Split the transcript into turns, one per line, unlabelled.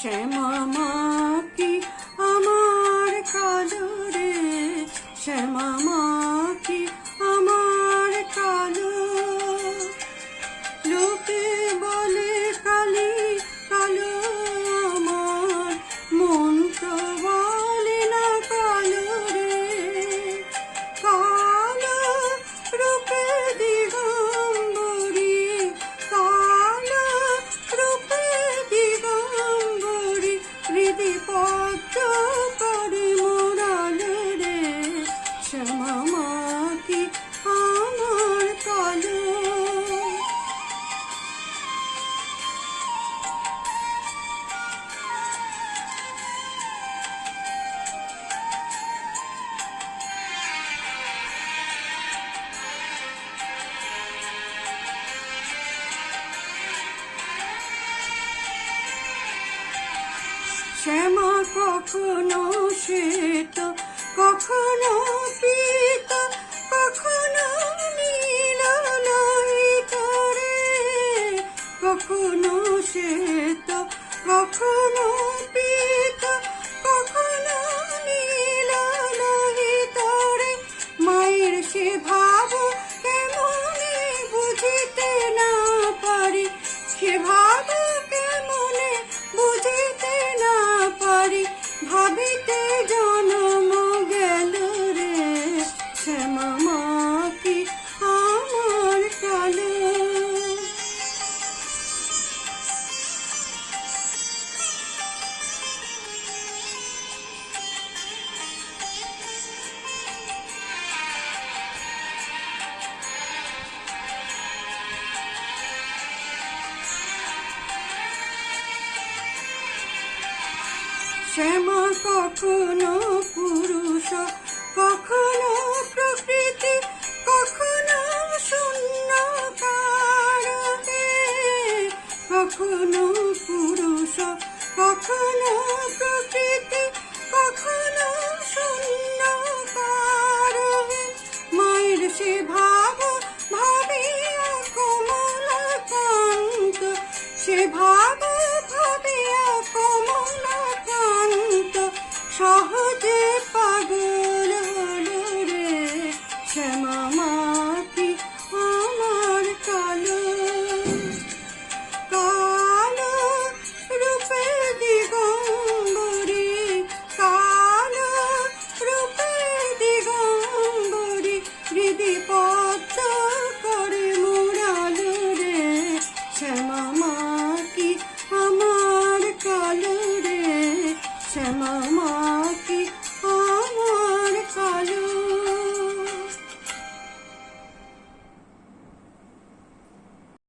শ্যামা মা কি আমার কালো রে, শ্যামা মা কি আমার কালো। লোকে বলে কালি কালো আমার, মন তো বলে না কালো রে। কালো রূপে দিগম্বরী, কালো রূপে দিগম্বরী, হৃদি পদ্ম করে মোরালো রে, শ্যামা মা কি আমার কালো। শ্যামা কখনো শ্বেত, কখনো পীত, কখনো নীল লোহিত রে। কখনো শ্বেত, কখনো পীত, কখনো নীল লোহিত রে। মায়ের সে ভাব কেমনে বুঝিতে না পারি, সে ভাব কেমনে বুঝিতে না পারি, ভাবিতে জনম গেল রে, শ্যামা মা কি আমার কালো। শ্যামা কখনো পুরুষ, কখনো প্রকৃতি, কখনো শূন্যকার হে। কখনো পুরুষ, কখনো প্রকৃতি, কখনো শূন্যকার হে। মায়ের সে ভাব ভাবিয়া কমলাকান্ত, সে ভাব